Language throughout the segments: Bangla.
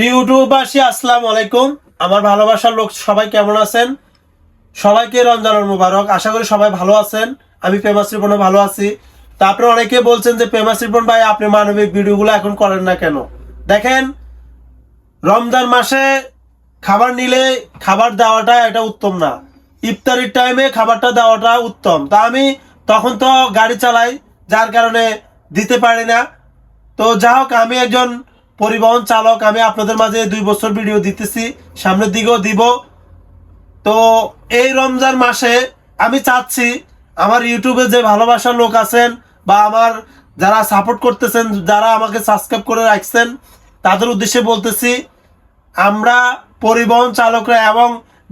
ইউটিউববাসী আসসালামু আলাইকুম। আমার ভালোবাসার লোক সবাই কেমন আছেন? সবাইকে রমজানুল মুবারক। আশা করি সবাই ভালো আছেন। আমি ফেমাস রিপনে ভালো আছি। তা আপনারা অনেকে বলছেন যে ফেমাস রিপন ভাই আপনি মানবিক ভিডিওগুলো এখন করেন না কেন? দেখেন, রমজান মাসে খাবার নিলে খাবার দেওয়াটা এটা উত্তম না। ইফতারির টাইমে খাবারটা দেওয়াটা উত্তম। তা আমি তখন তো গাড়ি চালাই, যার কারণে দিতে পারি না। তো যা হোক, আমি একজন পরিবহন চালক। আমি আপনাদের মাঝে 2 বছর ভিডিও দিতেছি, সামনের দিকেও দিব। তো এই রমজান মাসে আমি চাচ্ছি আমার ইউটিউবে যে ভালোবাসার লোক আছেন বা আমার যারা সাপোর্ট করতেছেন, যারা আমাকে সাবস্ক্রাইব করে রাখছেন, তাদের উদ্দেশ্যে বলতেছি, আমরা পরিবহন চালকরা এবং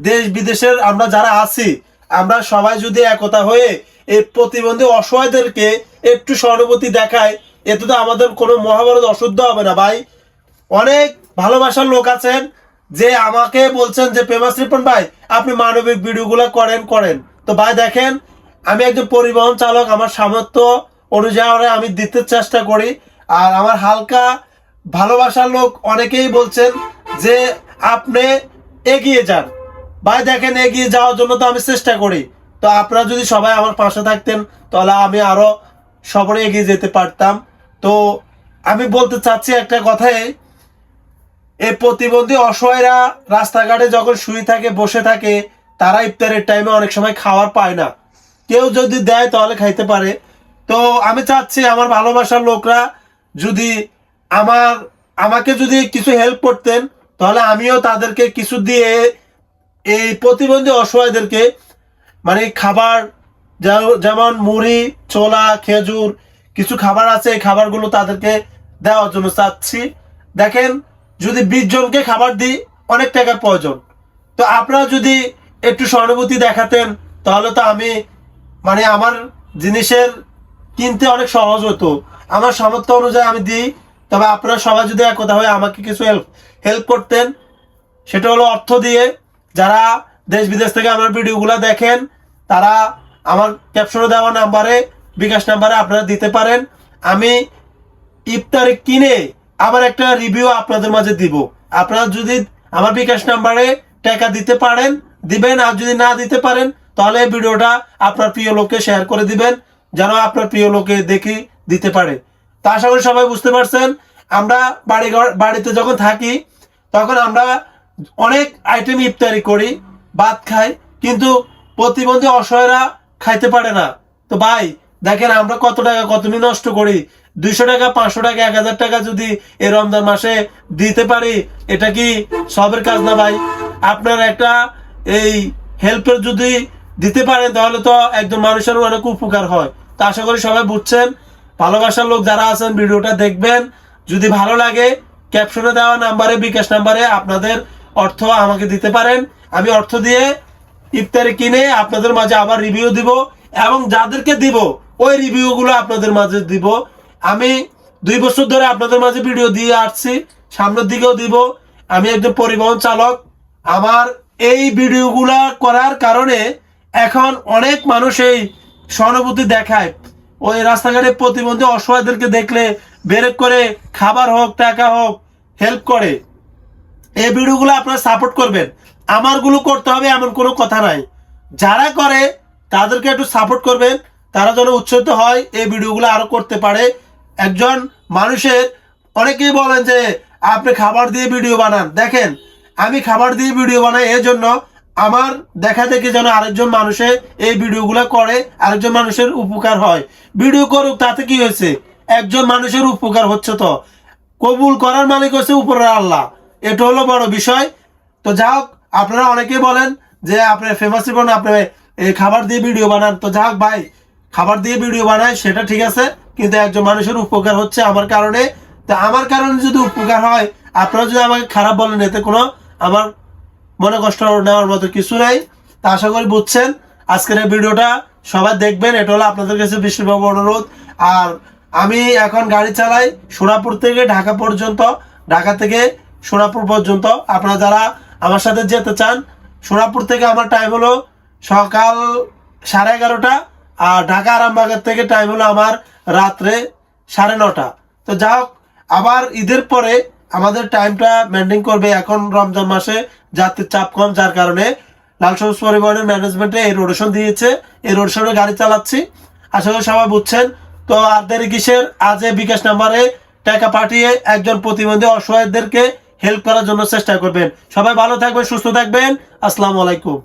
দেশ বিদেশের আমরা যারা আছি, আমরা সবাই যদি একতা হয়ে এই প্রতিবন্ধী অসহায়দেরকে একটু সহানুভূতি দেখায়, এতে তো আমাদের কোনো মহাভারত অশুদ্ধ হবে না ভাই। অনেক ভালোবাসার লোক আছেন যে আমাকে বলছেন যে ফেমাস রিপন ভাই আপনি মানবিক ভিডিওগুলো করেন। তো ভাই দেখেন, আমি একজন পরিবহন চালক, আমার সামর্থ্য অনুযায়ী আমি দিতে চেষ্টা করি। আর আমার হালকা ভালোবাসার লোক অনেকেই বলছেন যে আপনি এগিয়ে যান। ভাই দেখেন, এগিয়ে যাওয়ার জন্য তো আমি চেষ্টা করি। তো আপনারা যদি সবাই আমার পাশে থাকতেন তাহলে আমি আরো সবাই এগিয়ে যেতে পারতাম। তো আমি বলতে চাচ্ছি একটা কথাই, এই প্রতিবন্ধী অসহায়রা রাস্তাঘাটে যখন শুয়ে থাকে, বসে থাকে, তারা ইফতারের টাইমে অনেক সময় খাবার পায় না। কেউ যদি দেয় তাহলে খাইতে পারে। তো আমি চাচ্ছি আমার ভালোবাসার লোকরা যদি আমাকে যদি কিছু হেল্প করতেন, তাহলে আমিও তাদেরকে কিছু দিয়ে এই প্রতিবন্ধী অসহায়দেরকে মানে খাবার, যেমন মুড়ি, ছোলা, খেজুর, কিছু খাবার আছে, এই খাবারগুলো তাদেরকে দেওয়ার জন্য চাচ্ছি। দেখেন, যদি 20 জনকে খাবার দিই, অনেক টাকার প্রয়োজন। তো আপনারা যদি একটু সহানুভূতি দেখাতেন তাহলে তো আমি আমার জিনিসের কিনতে অনেক সহজ হতো। আমার সামর্থ্য অনুযায়ী আমি দিই। তবে আপনারা সবাই যদি একতা হয়ে আমাকে কিছু হেল্প করতেন, সেটা হলো অর্থ দিয়ে। যারা দেশ বিদেশ থেকে আমার ভিডিওগুলো দেখেন, তারা আমার ক্যাপশনে দেওয়া নাম্বারে, বিকাশ নাম্বারে আপনারা দিতে পারেন। আমি ইফতারি কিনে আবার একটা রিভিউ আপনাদের মাঝে দিব। আপনারা যদি আমার বিকাশ নাম্বারে টাকা দিতে পারেন দিবেন, আর যদি না দিতে পারেন তাহলে এই ভিডিওটা আপনার প্রিয় লোককে শেয়ার করে দিবেন, যেন আপনার প্রিয় লোকে দেখি দিতে পারে। তা আশা করি সবাই বুঝতে পারছেন। আমরা বাড়িতে যখন থাকি তখন আমরা অনেক আইটেম ইফতারি করি, ভাত খাই, কিন্তু প্রতিবন্ধী অসহায়রা খাইতে পারে না। তো ভাই দেখেন, আমরা কত টাকা কতদিন নষ্ট করি। 200 টাকা, 500 টাকা, 1000 টাকা যদি এই রমজান মাসে দিতে পারি, এটা কি সবের কাজ না ভাই? আপনার একটা এই হেল্পের যদি দিতে পারেন তাহলে তো একজন মানুষের অনেক উপকার হয়। তা আশা করি সবাই বুঝছেন। ভালোবাসার লোক যারা আছেন ভিডিওটা দেখবেন, যদি ভালো লাগে ক্যাপশনে দেওয়া নাম্বারে, বিকাশ নাম্বারে আপনাদের অর্থ আমাকে দিতে পারেন। আমি অর্থ দিয়ে ইফতারি কিনে আপনাদের মাঝে আবার রিভিউ দিব, এবং যাদেরকে দিব ওই রিভিউগুলো আপনাদের মাঝে দিব। আমি 2 বছর ধরে আপনাদের মাঝে ভিডিও দিয়ে আসছি, সামনের দিকেও দিব। আমি একজন পরিবহন চালক। আমার এই ভিডিওগুলা করার কারণে এখন অনেক মানুষ এই সহানুভূতি দেখায়। ওই রাস্তাঘাটে প্রতিবন্ধী অসহায়দেরকে দেখলে বেরেক করে খাবার হোক, টাকা হোক, হেল্প করে। এই ভিডিওগুলো আপনারা সাপোর্ট করবেন। আমারগুলো করতে হবে এমন কোনো কথা নাই। যারা করে তাদেরকে একটু সাপোর্ট করবেন, তারা যেন উৎসাহিত হয়, এই ভিডিওগুলো আরো করতে পারে। একজন মানুষের, অনেকেই বলেন যে আপনি খাবার দিয়ে ভিডিও বানান। দেখেন, আমি খাবার দিয়ে ভিডিও বানাই এই জন্য আমার দেখা দেখি যেন আরেকজন মানুষের এই ভিডিওগুলো করে, আরেকজন মানুষের উপকার হয়। ভিডিও করুক, তাতে কি হয়েছে? একজন মানুষের উপকার হচ্ছে। তো কবুল করার মালিক হচ্ছে উপরের আল্লাহ, এটা হলো বড় বিষয়। তো যা হোক, আপনারা অনেকেই বলেন যে আপনি ফেমাস রিপন, আপনি এই খাবার দিয়ে ভিডিও বানান। তো যা হোক ভাই, খাবার দিয়ে ভিডিও বানায় সেটা ঠিক আছে, কিন্তু একজন মানুষের উপকার হচ্ছে আমার কারণে। তো আমার কারণে যদি উপকার হয়, আপনারা যদি আমাকে খারাপ বলেন, এতে কোনো আমার মনে কষ্ট নেওয়ার মতো কিছু নাই। তা আশা করি বুঝছেন। আজকের এই ভিডিওটা সবাই দেখবেন, এটা হলো আপনাদের কাছে বিশেষভাবে অনুরোধ। আর আমি এখন গাড়ি চালাই সোনাপুর থেকে ঢাকা পর্যন্ত, ঢাকা থেকে সোনাপুর পর্যন্ত। আপনারা যারা আমার সাথে যেতে চান, সোনাপুর থেকে আমার টাইম হলো সকাল 11:30, আর ঢাকা আরামবাগের থেকে টাইম হলো আমার রাত্রে 9:30। তো যা হোক, আবার ঈদের পরে আমাদের টাইমটা মেনটেন করবে। এখন রমজান মাসে যাত্রীর চাপ কম, যার কারণে লাল সবুজ পরিবহনের ম্যানেজমেন্টে এই রোটেশন দিয়েছে। এই রোটেশনে গাড়ি চালাচ্ছি, আশা করি সবাই বুঝছেন। তো আর দেরি কিসের, আজ এই বিকাশ নাম্বারে টাকা পাঠিয়ে একজন প্রতিবন্ধী অসহায়দেরকে হেল্প করার জন্য চেষ্টা করবেন। সবাই ভালো থাকবেন, সুস্থ থাকবেন। আসসালামু আলাইকুম।